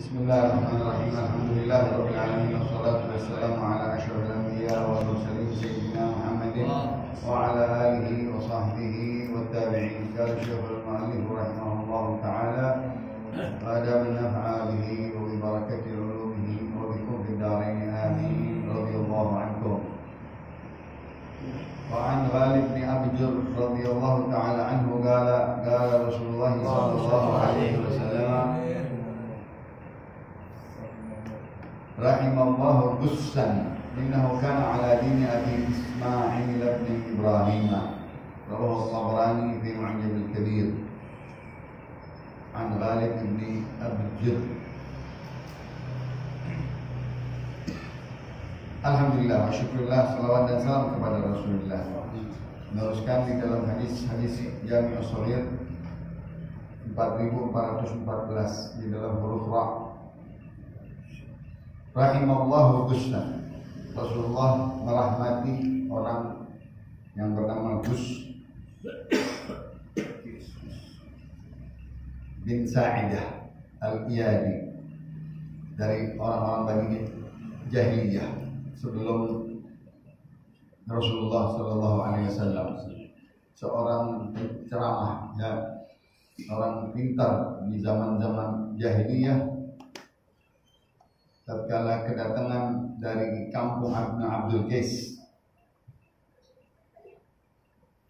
Bismillahirrahmanirrahim. Alhamdulillahirabbil alamin wassalatu wassalamu ala asyrofil anbiya wal mursalin sayyidina Muhammadin wa ala alihi wa sahbihi wat tabi'in. Qala Syekhul Mu'allif rahimahullahu taala wa adaman naf'a bihi wa bi barakati ulumihi wa bikum fid darain amin. Radhiyallahu ankum. وعن غالب بن أبجر رضي الله تعالى عنه قال رسول الله صلى الله عليه وسلم رحم الله قسا إنه كان على دين أبي إسماعيل بن إبراهيم رواه الطبراني في معجم الكبير عن غالب بن أبجر. Alhamdulillah wa syukurillah, salawat dan salam kepada Rasulullah. Meneruskan di dalam hadis Jami' As-Shaghir 4414 di dalam huruf Ra. Rahimallahu Gustan. Rasulullah merahmati orang yang bernama Gus bin Sa'idah Al-Iyadi dari orang-orang Bani Jahiliyah sebelum Rasulullah Shallallahu Alaihi Wasallam, seorang ceramah, ya, orang pintar di zaman-zaman jahiliyah. Tatkala kedatangan dari kampung Abdul Qais,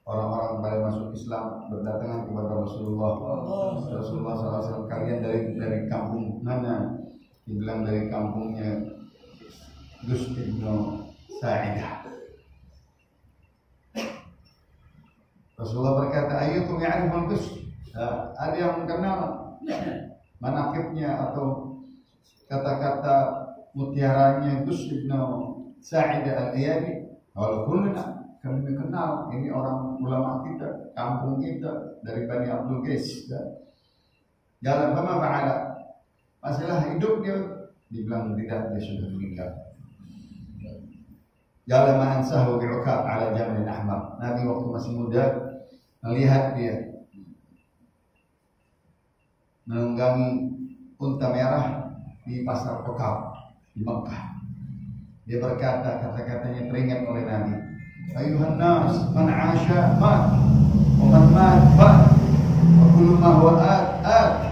orang-orang pada masuk Islam berdatangan kepada Rasulullah. Rasulullah SAW, kalian dari kampung mana? Dibilang dari kampungnya Gus bin Sa'idah. Rasulullah berkata, ayyukum ya'riful Gus? Ada yang mengenal manaqibnya atau kata-kata mutiaranya Gus bin Sa'idah Al-Iyadi? Walaupun kami kenal, ini orang ulama kita, kampung kita dari Bani Abdul Qais. Jalan bama fa'ala, masalah hidup dia, dibilang tidak, dia sudah meninggal. Jalan ma'ansahu bi'ukab ala jamalin ahmar. Nabi waktu masih muda melihat dia menunggangi unta merah di pasar Ukab di Mekah. Dia berkata, kata-katanya teringat oleh Nabi, ayuhan nas, man 'asha mat, wa man mat fat, wa kullu ma huwa at.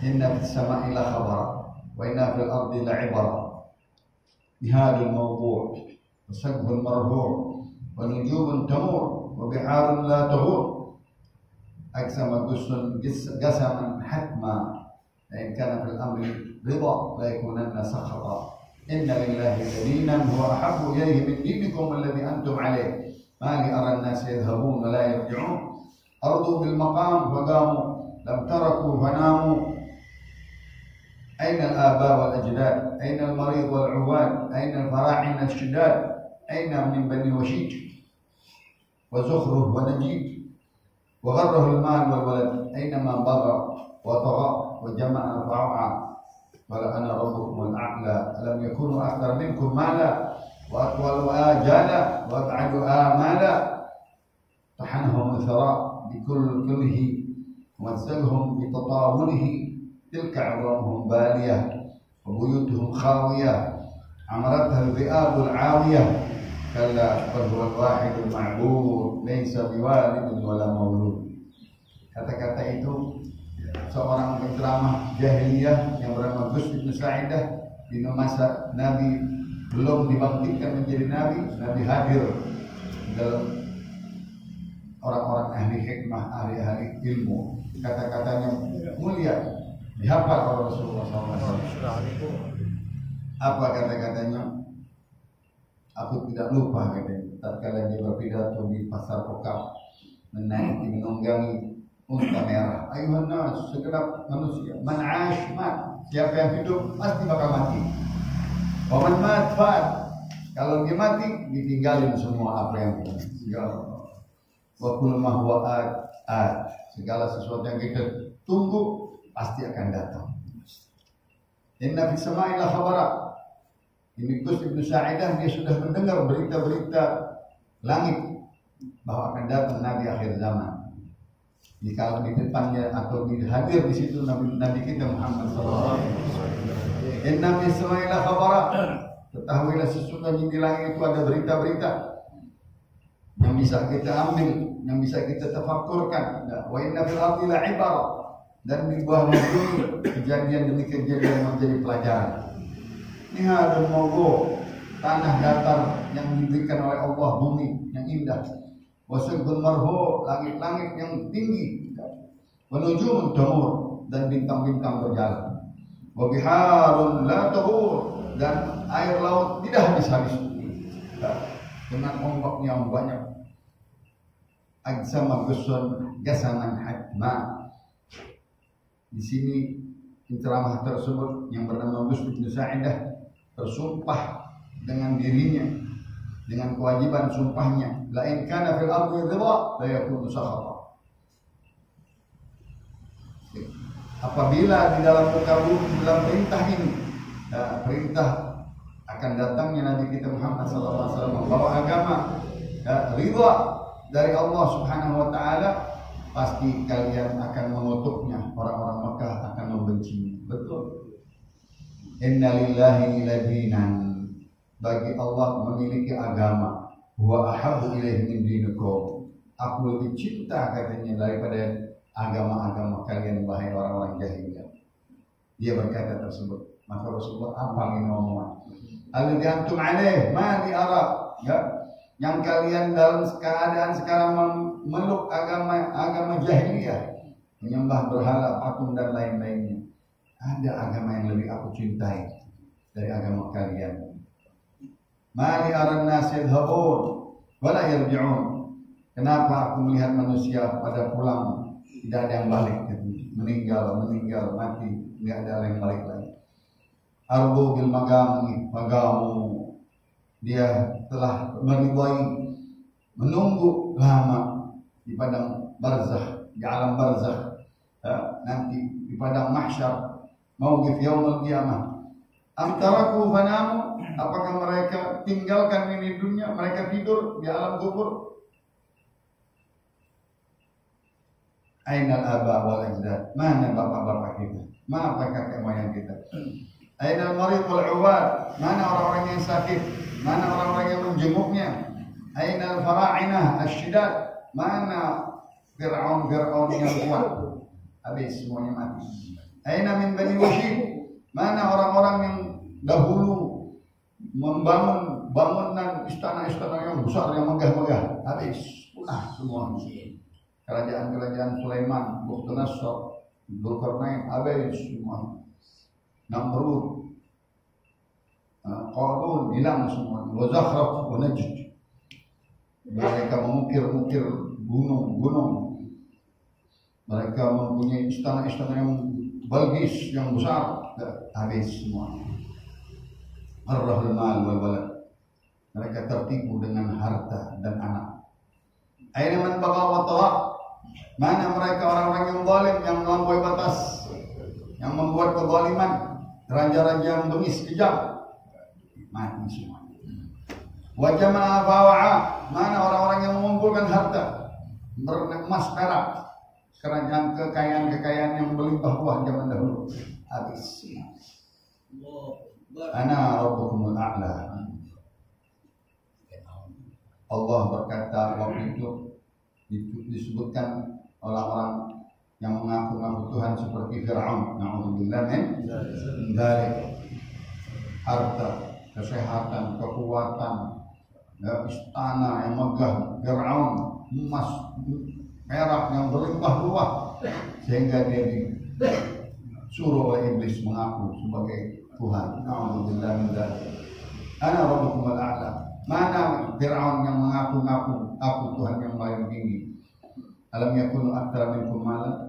Inna fis sama'i la khabara, wa inna fil ardi la 'ibara. Bihadul mawdu' وسقف مرفوع ونجوم تمور وبحار لا تغور أقسم قسما حتما لئن كان في الأمر رضا لا يكونن سخطا إن لله دينا هو أحب إليه من دينكم الذي أنتم عليه ما لي أرى الناس يذهبون ولا يرجعون أرضوا بالمقام فقاموا لم تركوا فناموا أين الآباء والأجداد أين المريض والعواد أين الفراعنة الشداد أين من بني وشيج وزخرف ونجيج وغره المال والولد أينما بغى وطغى وجمع فأوعى قال أنا ربكم الأعلى ألم يكونوا أكثر منكم مالا وأطول آجالا وأبعد آمالا طحنهم الثراء بكله ومزقهم بتطاوله تلك عظامهم بالية وبيوتهم خاوية عمرتها الذئاب العاوية كلا بل هو الواحد المعبود ليس بوالد ولا مولود. Kata-kata itu seorang penceramah jahiliyah yang bernama Gus bin Sa'idah di masa Nabi belum dibangkitkan menjadi Nabi hadir dalam orang-orang ahli hikmah, ahli ilmu. Kata-katanya mulia, dihafal oleh Rasulullah SAW. Apa kata-katanya? Aku tidak lupa, katanya, tatkala dia berpidato di pasar Ukab, menunggangi unta merah. Ayuhan nas, segenap manusia, man 'ash mat, siapa yang hidup pasti bakal mati. Wa man mat fat, kalau dia mati ditinggalin semua apa yang kita segala. Wa kullu ma huwa at, segala sesuatu yang kita tunggu pasti akan datang. Inna fis sama'i la khabara. Ini Gus bin Sa'idah, dia sudah mendengar berita-berita langit bahwa akan datang Nabi akhir zaman. Kalau di depannya atau hadir di situ Nabi kita Muhammad SAW. Inna fis samai la khabara. Ketahuilah sesungguhnya di langit itu ada berita-berita yang bisa kita ambil, yang bisa kita tafakkurkan. Wa inna fil ardi la ibara. Dan di bawah bumi kejadian demi kejadian menjadi pelajaran. Ini ada mogo tanah datar yang diberikan oleh Allah, bumi yang indah. Wasaqul marhu, langit-langit yang tinggi. Wa nujumun tamur, dan bintang-bintang berjalan. Wa biharun la tahur, dan air laut tidak habis-habis dengan ombak yang banyak. Ajsama gusun gasaman hatma. Di sini penceramah tersebut yang bernama Busr bin Sa'idah bersumpah dengan dirinya, dengan kewajiban sumpahnya, la in kana fil ardi ridha la yakunu sakhata. Apabila di dalam muka bumi dalam perintah ini, perintah akan datangnya Nabi kita Muhammad SAW membawa agama ridha dari Allah Subhanahu wa taala, pasti kalian akan mengutuknya. Orang-orang Makkah akan membencinya. Betul. Inna lillahi ladinan, bagi Allah memiliki agama. Wa ahabbu ilaihi min dinikum, aku lebih cinta katanya daripada agama-agama kalian, wahai orang-orang jahiliyah. Dia berkata tersebut. Maka Rasulullah apa yang ngomong? Alladzi antum alaih ma li ara, ya, yang kalian dalam keadaan sekarang memeluk agama jahiliyah, menyembah berhala, patung dan lain-lainnya. Ada agama yang lebih aku cintai dari agama kalian. Ma li ara an-nas yadhhabun wa la yarji'un. Kenapa aku melihat manusia pada pulang, tidak ada yang balik, meninggal, mati, tidak ada yang balik lagi. Arbu bil magamu, dia telah meridai, menunggu lama di padang barzakh, di alam barzakh, nanti di padang mahsyar, mauqif yaumul qiyamah. Am taraku fanamu, apakah mereka tinggalkan ini dunia, mereka tidur di alam kubur? Ainal aba wal ajdad, mana bapak-bapak kita, mana kakek moyang kita? Ainal marid wal uwad, mana orang-orang yang sakit, mana orang-orang yang menjenguknya? Ainal fara'inah asyidad, mana Fir'aun yang kuat? Habis semuanya mati. Aina min bani Washid, mana orang-orang yang dahulu membangun bangunan istana-istana yang besar, yang megah-megah? Habis, punah semua. Kerajaan-kerajaan Sulaiman, Bukhtanasar, Dzulkarnain, habis semua. Namrud, Qarun, hilang semua. Wa Zakhraf wa Najd. Mereka mengukir-ukir gunung-gunung. Mereka mempunyai istana-istana yang bagus, yang besar. Habis semua. Arrahul mal wal walad. Mereka tertipu dengan harta dan anak. Aina man bagha wa tagha. Mana mereka orang-orang yang zalim, yang melampaui batas, yang membuat kezaliman, raja-raja yang bengis kejam, mati semua. Wa jama'a fawa'a, mana orang-orang yang mengumpulkan harta, emas perak, kekayaan yang berlimpah ruah zaman dahulu, habis. Ana rabbukumul a'la. Allah berkata waktu itu disebutkan orang-orang yang mengaku-ngaku Tuhan seperti Fir'aun, na'udzubillah min dzalik. Harta, kesehatan, kekuatan, istana yang megah, Fir'aun, emas perak yang berlimpah ruah, sehingga dia disuruh oleh iblis mengaku sebagai Tuhan. Na'udzubillah min dzalik. Ana rabbukumul a'la. Mana Fir'aun yang mengaku-ngaku aku Tuhan yang paling tinggi? Alam yakunu aktsara minkum mala?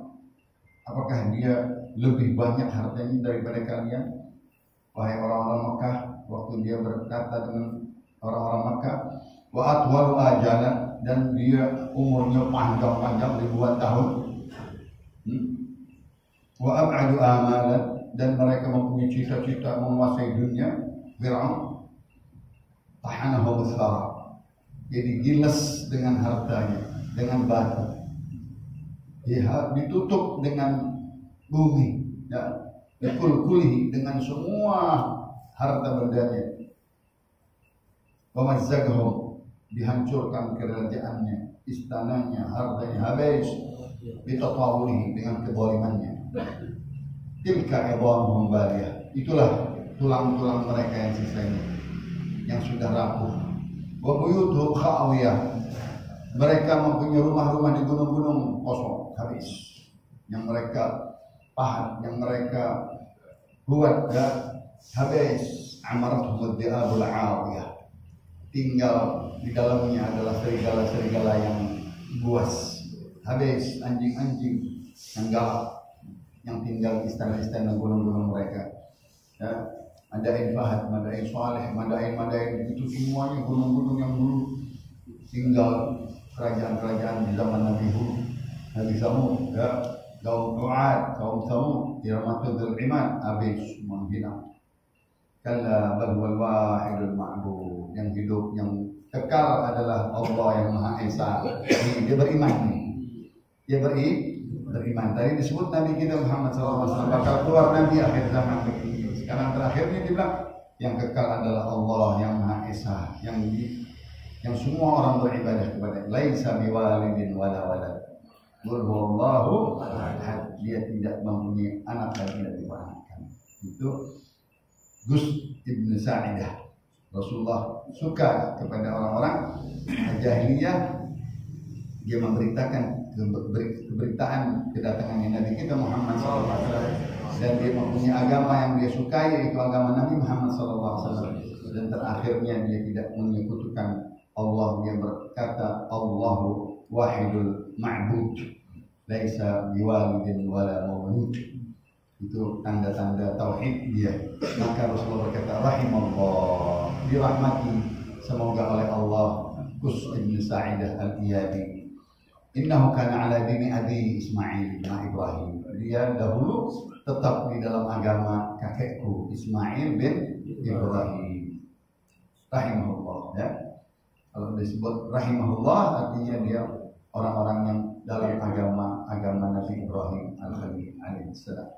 Apakah dia lebih banyak hartanya daripada kalian? Wahai orang-orang Makkah, waktu dia berkata dengan orang-orang Makkah, wa atwalu ajalan, dan dia umurnya panjang-panjang ribuan tahun. Wa ab'adu amalan, dan mereka mempunyai cita-cita menguasai dunia. Fir'aun tahanahu bisara, jadi giles dengan hartanya, dengan batu. Dia ditutup dengan bumi, ya, Bikulkulihi, dengan semua harta bendanya. Wa mazzaqahum, dihancurkan kerajaannya, istananya, hartanya habis. Bitatawulihi, dengan kezalimannya. Tilka idhamuhum baliyah, itulah tulang-tulang mereka yang sisanya, yang sudah rapuh. Wa buyutuhum khawiyah, mereka mempunyai rumah-rumah di gunung-gunung kosong, habis. Yang mereka pahat, yang mereka buat, ya, habis. Amaratuhum ad-di'abul 'awiyah, tinggal di dalamnya adalah serigala-serigala yang buas, habis. Anjing-anjing yang galak yang tinggal di istana-istana gunung-gunung mereka, ya. Madain Fahad, Madain Saleh, Madain itu semuanya gunung-gunung yang dulu tinggal kerajaan-kerajaan di zaman Nabi Hud, Nabi Samud, ya. Kaum Tu'ad, kaum Samud, Iramatul Iman, habis menghina. Kalla bal huwal wahidul ma'bud, yang hidup, yang kekal adalah Allah yang Maha Esa. Dia beriman nih. Dia beriman. Tadi disebut Nabi kita Muhammad SAW bakal keluar Nabi akhir zaman begini. Sekarang terakhirnya dibilang yang kekal adalah Allah yang Maha Esa, yang semua orang beribadah kepada. Laisa biwalidin wala walad. Qul huwallahu ahad. Dia tidak mempunyai anak dan tidak diperanakan. Itu Gus Ibn Sa'idah. Rasulullah suka kepada orang-orang jahiliyah. Dia memberitakan keberitaan kedatangannya Nabi kita Muhammad SAW, dan dia mempunyai agama yang dia sukai, yaitu agama Nabi Muhammad SAW. Dan terakhirnya dia tidak menyekutukan Allah. Dia berkata Allahu wahidul ma'bud, laisa biwalidin wala maulud. Itu tanda-tanda tauhid dia. Maka Rasulullah berkata rahimallah, dirahmati semoga oleh Allah Gus Ibn Sa'idah Al-Iyadi. Innahu kana ala dini abi Ismail bin Ibrahim. Dia dahulu tetap di dalam agama kakekku Ismail bin Ibrahim. Rahimahullah, ya. Kalau disebut rahimahullah artinya dia orang-orang yang dalam agama Nabi Ibrahim Al-Khalil alaihissalam.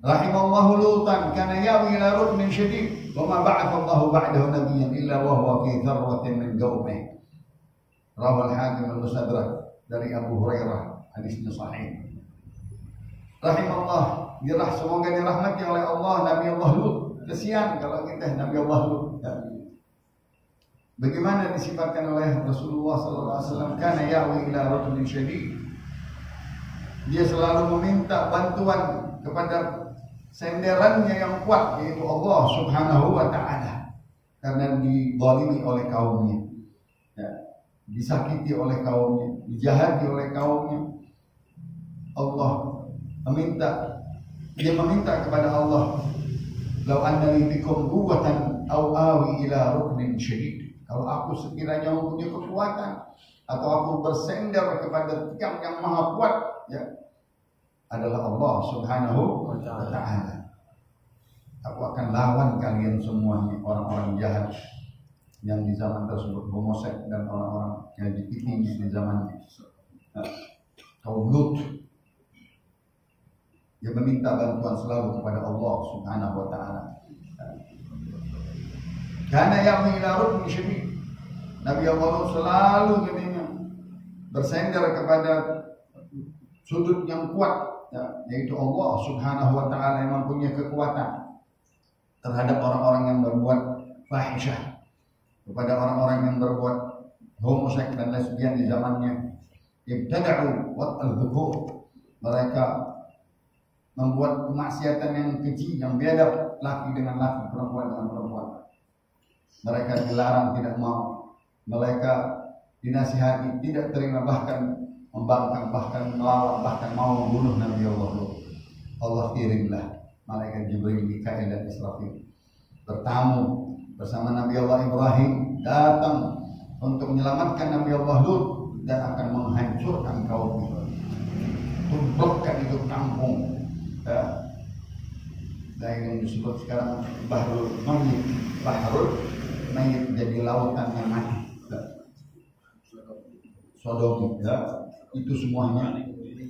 Rahimallahu Lutan kana yawi ila ruknin syadid wa ma ba'atha Allahu ba'dahu nabiyyan illa wa huwa fi dharratin min qaumihi. Rawal Hakim al-Mustadrak dari Abu Hurairah, hadisnya sahih. Rahimahullah, semoga dirahmati oleh Allah Nabi Allah Lut. Kesian kalau kita Nabi Allah Lut, ya. Bagaimana disifatkan oleh Rasulullah SAW? Kana ya'wi ila rajulin syadid. Dia selalu meminta bantuan kepada senderannya yang kuat, yaitu Allah Subhanahu wa Ta'ala, karena dizalimi oleh kaumnya, ya. Disakiti oleh kaumnya, dijahati oleh kaumnya. Dia meminta kepada Allah, "Lau anna li bikum quwwatan aw awi ila ruknin syadid." Kalau aku sekiranya mempunyai kekuatan atau aku bersender kepada tiang yang maha kuat, ya, adalah Allah Subhanahu wa Ta'ala. Aku akan lawan kalian semuanya, orang-orang jahat yang di zaman tersebut, homoseks dan orang-orang yang LGBT di zamannya, kaum Lut. Dia meminta bantuan selalu kepada Allah Subhanahu wa Ta'ala. Karena yang mengilarut syadid, Nabi Allah selalu katanya bersender kepada sudut yang kuat, ya, yaitu Allah Subhanahu wa Ta'ala yang mempunyai kekuatan terhadap orang-orang yang berbuat fahisyah, kepada orang-orang yang berbuat homoseks dan lesbian di zamannya. Ibtada'u wat'al dhukur, mereka membuat kemaksiatan yang keji, yang biadab, laki dengan laki, perempuan dengan perempuan. Mereka dilarang, tidak mau. Mereka dinasihati, tidak terima, bahkan membangkang, bahkan melawan, bahkan mau membunuh Nabi Allah. Allah kirimlah malaikat Jibril, Mikail dan Israfil bertamu bersama Nabi Allah Ibrahim, datang untuk menyelamatkan Nabi Allah Lut dan akan menghancurkan kaumnya, tumbukkan itu kampung, ya. Dan yang disebut sekarang Bahrul Mayyit, jadi lautan yang mati, ya. Sodom, ya. Itu semuanya,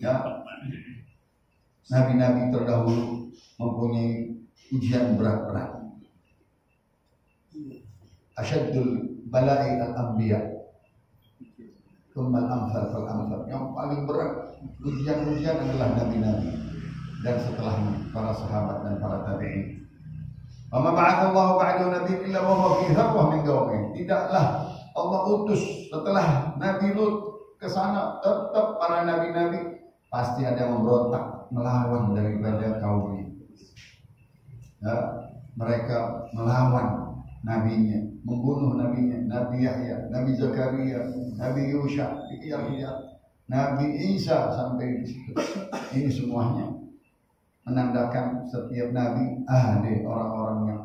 ya. Nabi-nabi terdahulu mempunyai ujian berat-berat. Asyaddul bala'i al-anbiya thumma al-amthal fal-amthal. Yang paling berat ujian-ujian adalah nabi-nabi dan setelahnya para sahabat dan para tabi'in. Wa ma ba'athallahu ba'dahu nabiyyan illa wa huwa fi harwah min qaumihi. Tidaklah Allah utus setelah Nabi Lut ke sana, tetap para nabi-nabi pasti ada yang memberontak melawan daripada kaumnya. Ya, mereka melawan nabinya, membunuh nabinya, Nabi Yahya, Nabi Zakaria, Nabi Yusha, Nabi Isa sampai di situ. Ini semuanya menandakan setiap nabi ada orang-orang yang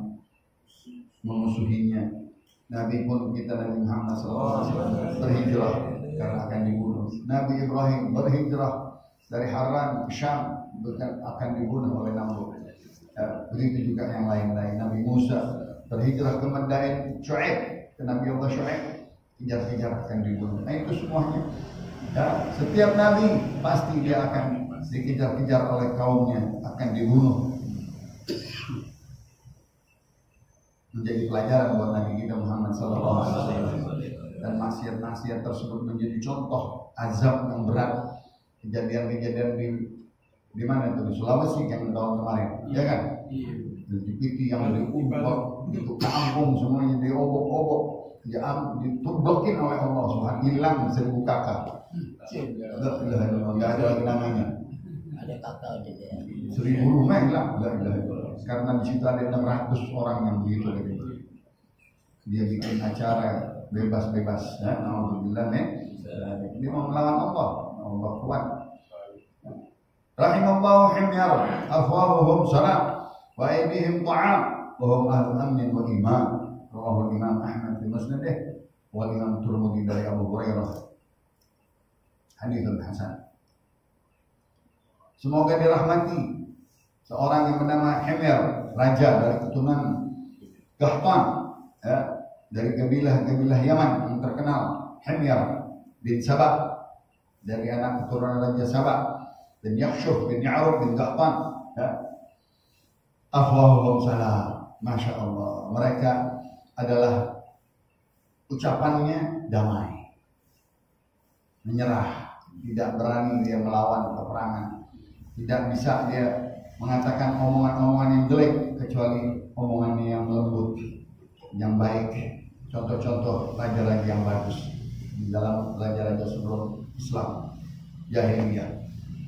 memusuhinya. Nabi pun kita Nabi Muhammad SAW berhijrah karena akan dibunuh. Nabi Ibrahim berhijrah dari Haran ke Syam bukan akan dibunuh oleh Namrud. Begitu juga yang lain-lain. Nabi Musa berhijrah ke Madain Syu'aib, ke Nabi Allah Syu'aib, kejar-kejar akan dibunuh. Nah itu semuanya. Ya, setiap nabi pasti dia akan dikejar-kejar oleh kaumnya, akan dibunuh. Menjadi pelajaran buat Nabi kita Muhammad SAW. Dan maksiat-maksiat tersebut menjadi contoh azab yang berat. Kejadian-kejadian di mana itu, di Sulawesi kan tahun kemarin, ya kan? Di Piti yang diubah, itu kampung semuanya diobok-obok, ditublokin oleh Allah Subhanahu, hilang 1000 kakak. Nggak ada lagi namanya. Ada kakak aja ya. 1000 rumah hilang, karena di situ ada 600 orang yang begitu. Dia bikin acara bebas-bebas, ya, alhamdulillah nih. Dia mau melawan Allah, Allah kuat. Rahimallahu himyar, afwahuhum salam, wa aydihim ta'am, wa hum ahlul amnin wa iman. Rawahu Imam Ahmad bin Musnadih, wa Imam Tirmidzi dari Abu Hurairah. Haditsun hasan. Semoga dirahmati seorang yang bernama Himyar, raja dari keturunan Qahtan, ya, dari kabilah Yaman yang terkenal. Himyar bin Sabah, dari anak keturunan Raja Sabah, dan Yakhshuf bin Ya'rub bin Qahtan, ya. Afwahuhum salam. Masya Allah, mereka adalah ucapannya damai, menyerah, tidak berani dia melawan peperangan, tidak bisa dia mengatakan omongan-omongan yang jelek kecuali omongannya yang lembut, yang baik. Contoh-contoh raja-raja yang bagus di dalam raja-raja sebelum Islam jahiliyah.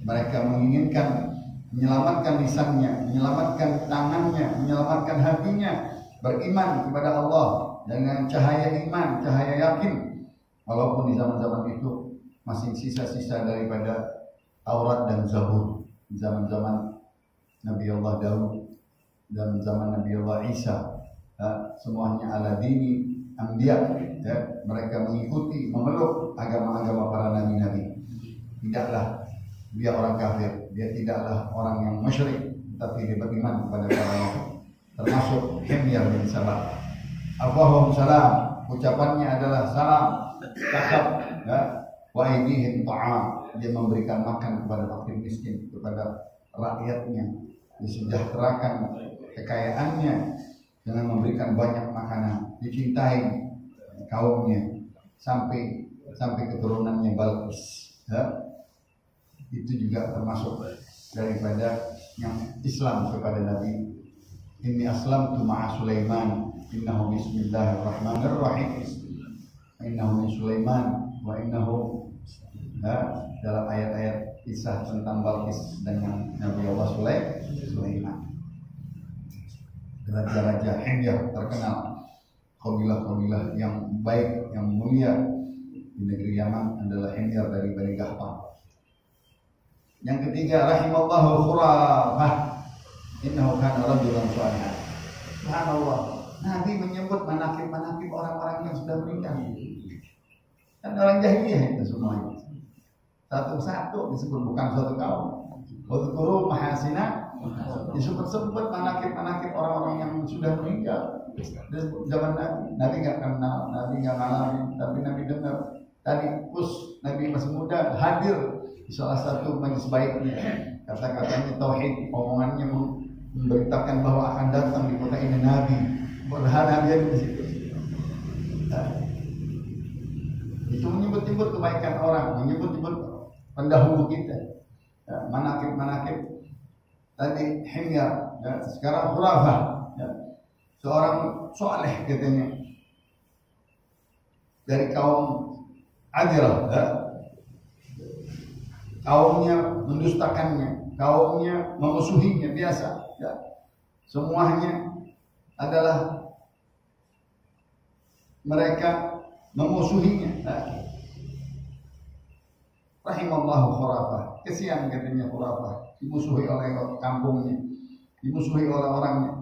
Mereka menginginkan menyelamatkan lisannya, menyelamatkan tangannya, menyelamatkan hatinya, beriman kepada Allah dengan cahaya iman, cahaya yakin. Walaupun di zaman-zaman itu masih sisa-sisa daripada Taurat dan Zabur, di zaman-zaman Nabi Allah Daud dan zaman Nabi Allah Isa, semuanya ala dini anbiya, ya. Mereka mengikuti, memeluk agama-agama para nabi-nabi. Tidaklah dia orang kafir, dia tidaklah orang yang musyrik, tapi dia beriman kepada para nabi, termasuk Himyar bin Sabah. Afwahum salam, ucapannya adalah salam, cakap, ya. Wa aydihim ta'am, dia memberikan makan kepada fakir miskin, kepada rakyatnya, disejahterakan kekayaannya dengan memberikan banyak makanan, dicintai kaumnya sampai keturunannya Balqis, ya. Itu juga termasuk daripada yang Islam kepada Nabi. Inni aslamtu ma'a Sulaiman, innahu bismillahirrahmanirrahim, innahu min Sulaiman wa innahu, ya, dalam ayat-ayat kisah tentang Balqis dengan Nabi Allah Sulaiman. Raja-raja Himyar terkenal, kabilah-kabilah yang baik, yang mulia di negeri Yaman adalah Himyar dari Bani Qahtan. Yang ketiga, rahimallahu Khurafah, innahu kana rajulan shalihan. Subhanallah, Nabi menyebut manaqib-manaqib orang-orang yang sudah meninggal. Kan orang jahiliyah itu semuanya. Satu-satu disebut, bukan satu kaum. Wadhkuru mahasina, disebut-sebut manaqib-manaqib orang-orang yang sudah meninggal. Zaman Nabi nggak kenal, Nabi nggak ngalamin, tapi Nabi dengar. Tadi Nabi masih muda hadir di salah satu majelis baiknya, kata-katanya tauhid, omongannya memberitakan bahwa akan datang di kota ini Nabi, berharap dia di situ. Itu menyebut-nyebut kebaikan orang, menyebut-nyebut pendahulu kita, manakib-manakib. Tadi Himyar, sekarang Khurafah, seorang soleh katanya dari kaum Adirah, kaumnya mendustakannya, kaumnya memusuhinya biasa, semuanya adalah mereka memusuhinya. Rahimallahu Khurafah, kesian katanya Khurafah, dimusuhi oleh kampungnya, dimusuhi oleh orangnya.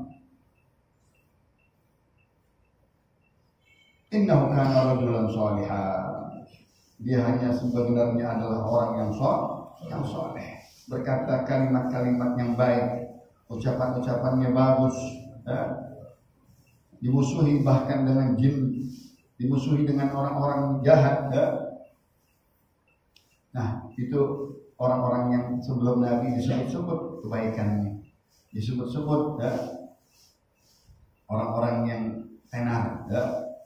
Innahu kana rajulan shalihan, dia hanya sebenarnya adalah orang yang soleh, berkata kalimat-kalimat yang baik, ucapan-ucapannya bagus, dimusuhi bahkan dengan jin, dimusuhi dengan orang-orang jahat. Nah, itu orang-orang yang sebelum Nabi disebut-sebut kebaikannya, disebut-sebut orang-orang yang tenar,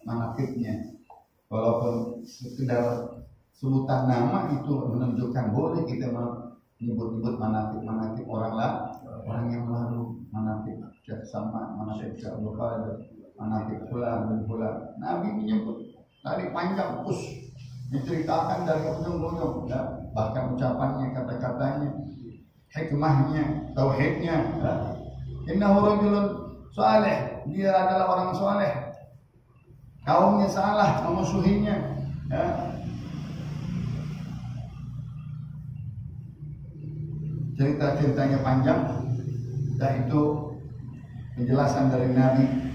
manakibnya. Walaupun sekedar sebutan nama itu menunjukkan boleh kita menyebut-nyebut manakib orang yang lalu, manakib Syekh Sama, manakib Syekh Abdul Qadir, manakib fulan dan fulan. Nabi menyebut dari panjang diceritakan dari ujung-ujung, bahkan ucapannya, kata-katanya, hikmahnya, tauhidnya. Innahu rajulun saleh, dia adalah orang saleh. Kaumnya salah, memusuhinya. Cerita-ceritanya panjang, dan itu penjelasan dari Nabi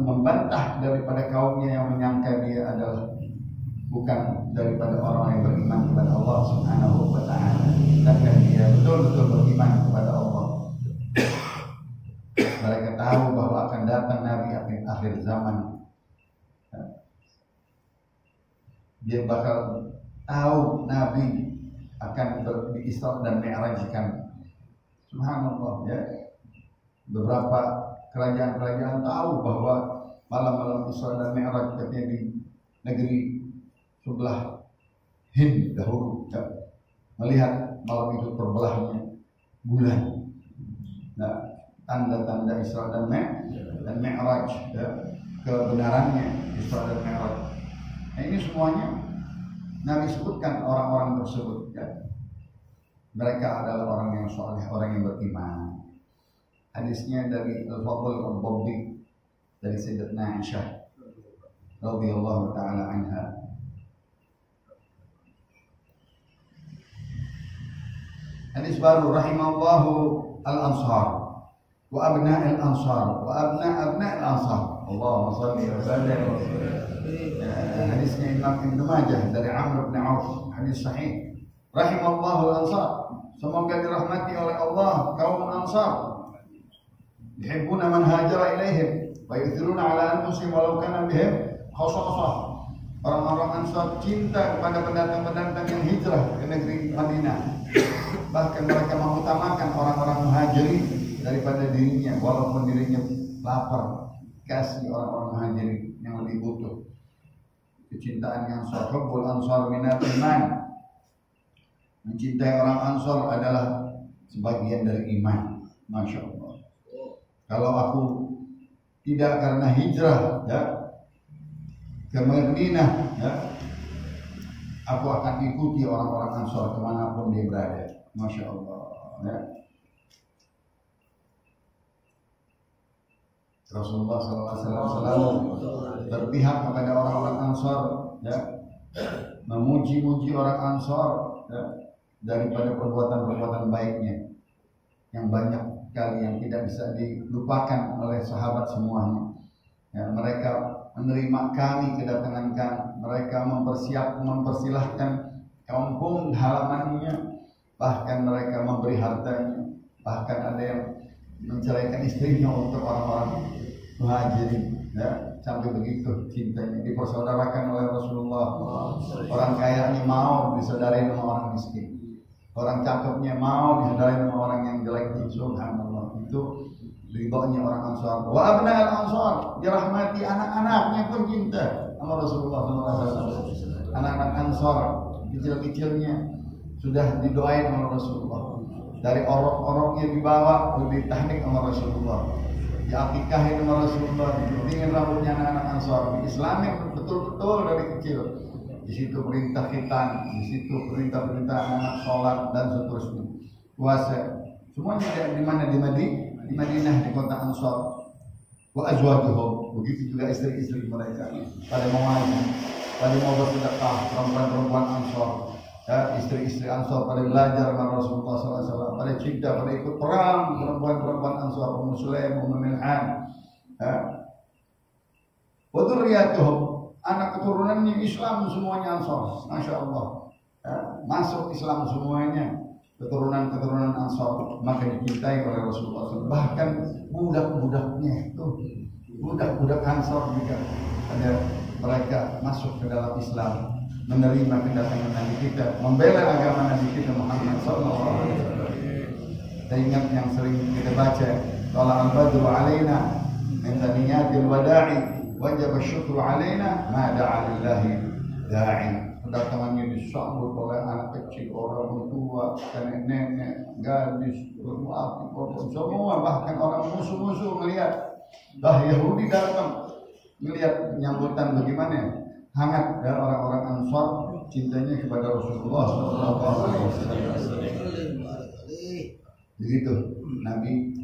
membantah daripada kaumnya yang menyangka dia adalah bukan daripada orang yang beriman kepada Allah Subhanahu wa ta'ala, sedangkan dia betul-betul beriman kepada Allah. Mereka tahu bahwa akan datang Nabi akhir zaman. Dia bakal tahu Nabi akan Isra dan Mi'rajkan. Subhanallah, ya. Beberapa kerajaan-kerajaan tahu bahwa malam-malam Isra dan Mi'raj katanya di negeri sebelah Hind dahulu, melihat malam itu terbelahnya bulan. Nah, tanda-tanda Isra dan Mi'raj, kebenarannya Isra dan Mi'raj. Nah, ini semuanya Nabi sebutkan orang-orang tersebut. Mereka adalah orang yang saleh, orang yang beriman. Hadisnya dari Al-Fadl Al-Babdi dari Sayyidatuna Aisyah radhiyallahu taala anha. Hadis baru, rahimallahu al-ansar wa abna al-ansar wa abna al-ansar. Allahumma shalli wa sallim. Hadisnya Imam Ibnu Majah dari Amr bin Auf, hadis sahih. Rahimallahu al-ansar, semoga dirahmati oleh Allah kaum Ansar. Yuhibbuna man hajara ilaihim wa yu'thiruna ala anfusihim walau kana bihim khassasah. Orang-orang Ansar cinta kepada pendatang-pendatang yang hijrah ke negeri Madinah. Bahkan mereka mengutamakan orang-orang muhajirin daripada dirinya, walaupun dirinya lapar. Kasih orang-orang muhajirin yang lebih butuh. Kecintaan yang hubbul ansar minal iman. Mencintai orang Ansar adalah sebagian dari iman. Masya Allah. Kalau aku tidak karena hijrah ke Madinah, aku akan ikuti orang-orang Ansar kemanapun dia berada. Masya Allah. Rasulullah SAW selalu berpihak kepada orang-orang Ansar, memuji-muji orang Ansar daripada perbuatan-perbuatan baiknya yang banyak sekali yang tidak bisa dilupakan oleh sahabat semuanya. Mereka menerima kami, kedatangan kami, mereka mempersilahkan kampung halamannya, bahkan mereka memberi hartanya, bahkan ada yang menceraikan istrinya untuk orang-orang muhajirin, sampai begitu cintanya dipersaudarakan oleh Rasulullah. Orang kaya ini mau disaudari sama orang miskin, orang cakepnya mau dihadapi sama orang yang jeleknya. Subhanallah, itu ridhonya orang Ansar. Wa abna'al Ansar, dirahmati anak-anaknya pun cinta sama Rasulullah SAW. Anak-anak Ansar kecil-kecilnya sudah didoain sama Rasulullah. Dari orok-oroknya dibawa ditahnik sama Rasulullah, diakikahin sama Rasulullah, diguntingin rambutnya anak-anak Ansar, diislamin betul-betul dari kecil. Di situ perintah khitan, di situ perintah-perintah anak sholat dan seterusnya. Puasa, semuanya di mana? Di Madinah, di kota Ansar. Wa azwajuhum, begitu juga istri-istri mereka. Pada mau ngaji, pada mau bersedekah, perempuan-perempuan Ansar, ya, istri-istri Ansar pada belajar sama Rasulullah SAW, pada cinta, pada ikut perang perempuan-perempuan Ansar, Ummu Sulaim, Ummu Milhan. Wa dzurriyyatuhum, anak keturunannya Islam semuanya Ansar, masya Allah, ya, masuk Islam semuanya, keturunan Ansar, maka dicintai oleh Rasulullah SAW. Bahkan budak-budaknya itu, budak-budak Ansar juga ada, mereka masuk ke dalam Islam, menerima kedatangan Nabi kita, membela agama Nabi kita Muhammad SAW. Kita ingat yang sering kita baca, qala al-badru alaina min thaniyatil wada'i wajib syukru alaina ma da'a lillahi da'i. Kedatangannya disambut oleh anak kecil, orang tua, nenek, gadis, lelaki, semua, bahkan orang musuh-musuh melihat. Yahudi datang melihat penyambutan bagaimana hangat ya orang-orang Ansar cintanya kepada Rasulullah SAW. Begitu Nabi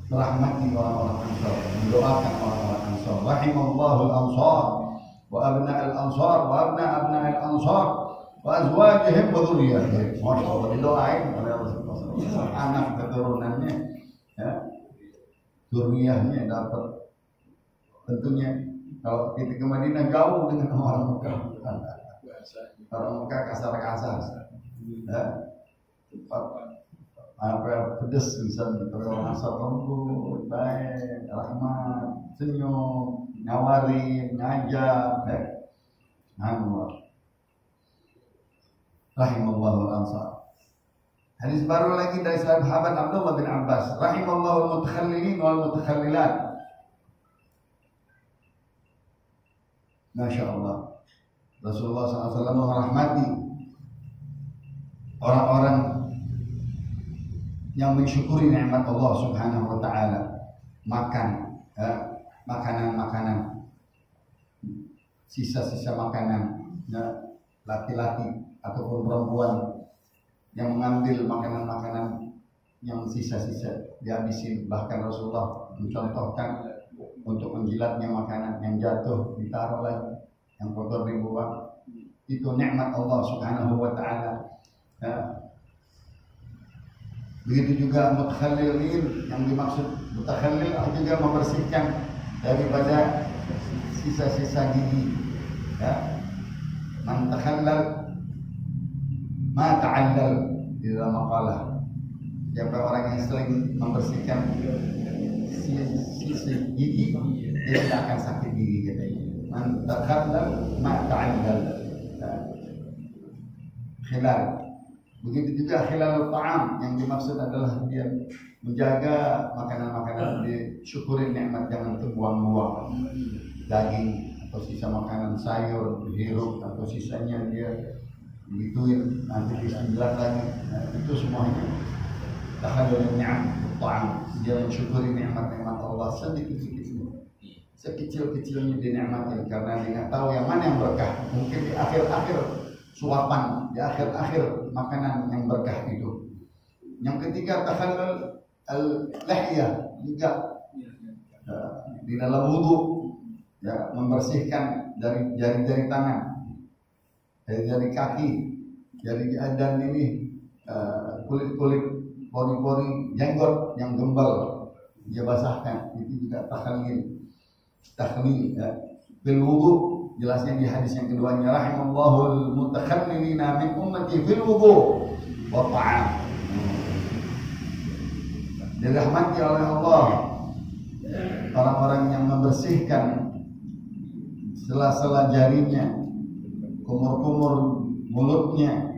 merahmati orang-orang Ansar, mendoakan orang-orang Ansar. Rahimallahu al-Ansar wa abna'al Ansar wa abna'al Ansar wa azwajihim wa dzurriyyatihim. Masya Allah, didoain oleh Rasulullah SAW. Anak keturunannya, ya, dzurriyyahnya dapat. Tentunya kalau kita ke Madinah jauh dengan orang Mekah. Orang Mekah kasar-kasar, ya, apa pedes misalnya. Orang Ansar lembut, baik, rahmat, senyum, nawarin, ngajak, ya. Rahimallahu al-Ansar. Hadis baru lagi dari sahabat Abdullah bin Abbas, rahimallahu al-mutakhallilin wal mutakhallilat. Masya Allah, Rasulullah SAW merahmati orang-orang yang mensyukuri nikmat Allah Subhanahu wa Ta'ala, makan makanan-makanan, sisa-sisa makanan, ya, laki-laki ataupun perempuan yang mengambil makanan-makanan yang sisa-sisa dihabisin. Bahkan Rasulullah mencontohkan untuk menjilatnya makanan yang jatuh ditaruh lagi, yang kotor dibuang. Itu nikmat Allah Subhanahu wa Ta'ala, ya. Begitu juga mutakhallilin, yang dimaksud mutakhallil juga membersihkan daripada sisa-sisa gigi, ya. Man takhallal ma ta'allal di dalam maqalah. Siapa orang yang sering membersihkan sisa gigi, dia tidak akan sakit gigi katanya. Man takhallal ma ta'allal, khilal. Begitu juga khilal ta'am, yang dimaksud adalah dia menjaga makanan-makanan, disyukuri nikmat, jangan terbuang-buang. Daging atau sisa makanan, sayur dihirup atau sisanya dia digituin, nanti disembelih lagi. Nah, itu semuanya tahallul ni'am ta'am. Dia mensyukuri nikmat-nikmat Allah sedikit-sedikitnya, sekecil-kecilnya dinikmati, karena dia nggak tahu yang mana yang berkah. Mungkin di akhir-akhir suapan, di akhir-akhir makanan yang berkah itu. Yang ketiga takhallul al-lihyah, juga di dalam wudu, ya, membersihkan dari jari-jari tangan, dari jari kaki, jari dan ini kulit-kulit, pori-pori jenggot yang gembal dia basahkan. Itu juga takhallil, ya. Bil wudu, jelasnya di hadis yang keduanya, rahimallahul mutakhallilina min ummati fil wudu wa ta'am. Dirahmati oleh Allah orang-orang yang membersihkan sela-sela jarinya, kumur-kumur mulutnya,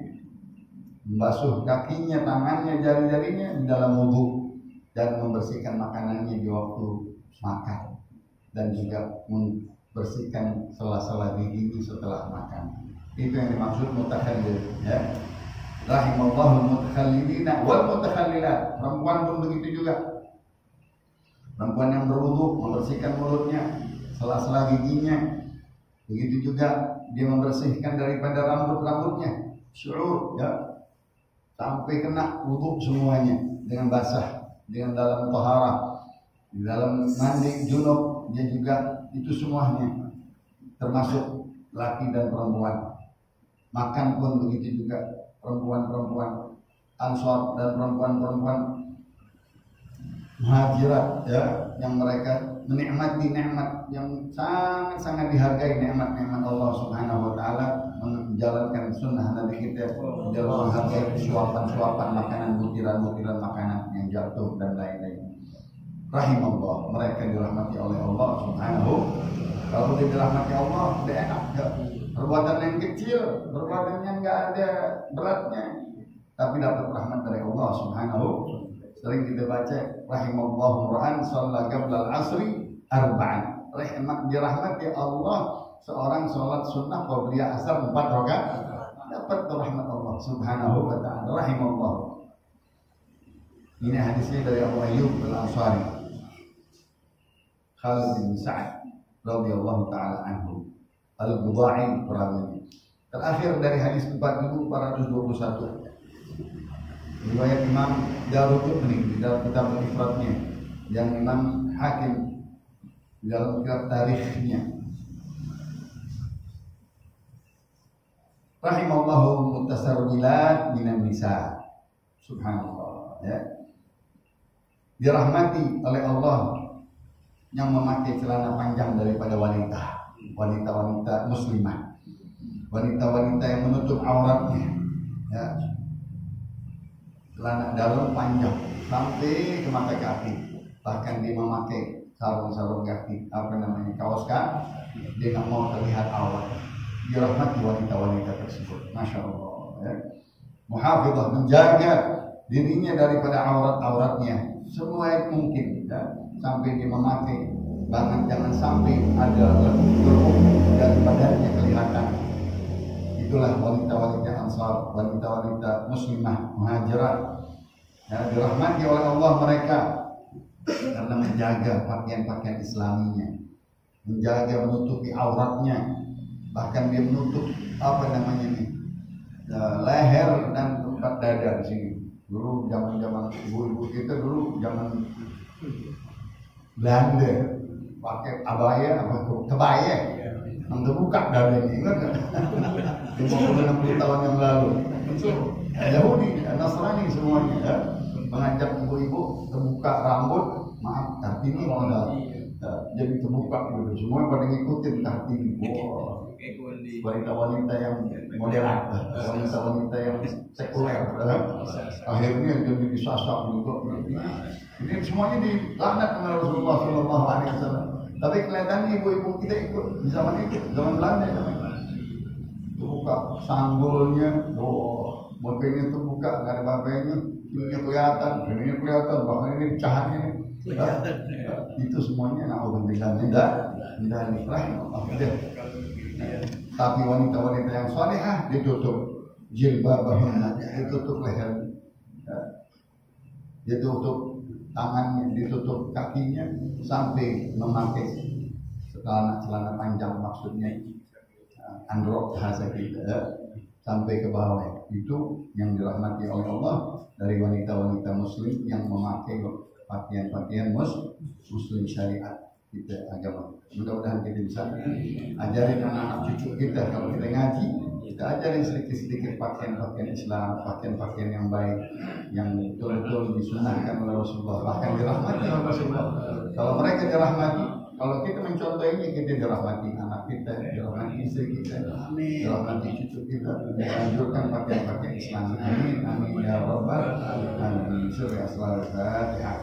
membasuh kakinya, tangannya, jari-jarinya di dalam wudhu, dan membersihkan makanannya di waktu makan, dan juga membersihkan sela-sela giginya setelah makan. Itu yang dimaksud mutakhallil, ya. Rahimallahu mutakhallilina wal mutakhallilat. Perempuan pun begitu juga. Perempuan yang berwudhu membersihkan mulutnya, sela-sela giginya. Begitu juga dia membersihkan daripada rambut-rambutnya, syu'ur, ya. Sampai kena wudhu semuanya dengan basah, dengan dalam taharah, di dalam mandi junub, dia juga itu semuanya termasuk laki dan perempuan. Makan pun begitu juga, perempuan-perempuan Ansor dan perempuan-perempuan Muhajirat, ya, yang mereka menikmati nikmat yang sangat-sangat dihargai, nikmat-nikmat Allah Subhanahu wa taala, menjalankan sunnah Nabi kita dalam menghargai suapan-suapan makanan, butiran-butiran makanan yang jatuh dan lain-lain. Rahimallah, mereka dirahmati oleh Allah Subhanahu. Kalau dia dirahmati Allah, dia enak, ya. Perbuatan yang kecil, perbuatan yang nggak ada beratnya, tapi dapat rahmat dari Allah Subhanahu. Sering kita baca rahimallahu ra'an shalla qabla al-asri arba'an. Rahmat dirahmati Allah seorang sholat sunnah qabliyah asar 4 rakaat, dapat rahmat Allah Subhanahu wa taala. Rahimallahu. Ini hadisnya dari Abu Ayyub Al-Ansari, Khalid bin Sa'ad radhiyallahu taala anhu, Al-Budai perawinya. Terakhir dari hadis 4421, riwayat Imam Daruqutni di dalam kitab Al-Ifratnya, yang Imam Hakim di dalam kitab tarikhnya. Rahimallahu mutasarwilat minan nisa. Subhanallah, ya. Dirahmati oleh Allah yang memakai celana panjang daripada wanita, wanita-wanita muslimah, wanita-wanita yang menutup auratnya, ya. Celana dalam panjang sampai ke mata kaki, bahkan dia memakai sarung-sarung kaki, kaos kaki, dia nggak mau terlihat aurat. Dirahmati wanita-wanita tersebut, masya Allah, ya. Muhafizah, menjaga dirinya daripada aurat-auratnya semua mungkin, ya. Sampai dia memakai banget, jangan sampai ada lekuk dari badannya kelihatan. Itulah wanita-wanita Ansar, wanita-wanita muslimah Muhajirat, ya, dirahmati oleh Allah mereka karena menjaga pakaian-pakaian Islaminya, menjaga menutupi auratnya, bahkan dia menutup leher dan tempat dada di sini. Dulu zaman ibu-ibu kita dulu zaman Belanda pakai kebaya yang terbuka dadanya, ingat nggak? 50-60 tahun yang lalu itu Yahudi, Nasrani semuanya, ya. Mengajak ibu-ibu terbuka rambut, maaf Kartini modal, jadi terbuka gitu, semua pada ngikutin Kartini. Wanita-wanita yang moderat, wanita-wanita yang sekuler, akhirnya jadi disasar juga. Ini semuanya dilaknat oleh Rasulullah Shallallahu Alaihi Wasallam. Tapi kelihatannya ibu-ibu kita ikut di zaman itu, zaman Belanda, terbuka sanggulnya, mukanya terbuka, nggak ada babenya, hidungnya kelihatan, hidungnya kelihatan, bahkan ini pecahannya ini. Itu semuanya na'udzubillah tidak rahimahullah. Tapi wanita-wanita yang salihah ditutup jilbabahnya, ditutup lehernya, ditutup tangannya, ditutup kakinya, sampai memakai celana panjang, maksudnya androk bahasa kita, sampai ke bawah. Itu yang dirahmati oleh Allah dari wanita-wanita muslim yang memakai pakaian-pakaian muslim syariat kita agama. Mudah-mudahan kita bisa ajarin anak-anak cucu kita, kalau kita ngaji, kita ajarin sedikit-sedikit pakaian-pakaian Islam, pakaian-pakaian yang baik, yang betul-betul disunahkan oleh Rasulullah, bahkan dirahmati oleh Rasulullah. Kalau mereka dirahmati, kalau kita mencontohinya, kita dirahmati anak kita, dirahmati istri kita, dirahmati cucu kita, dianjurkan pakaian-pakaian Islam. Amin, amin ya rabbal alamin. Surah Al-Fatihah.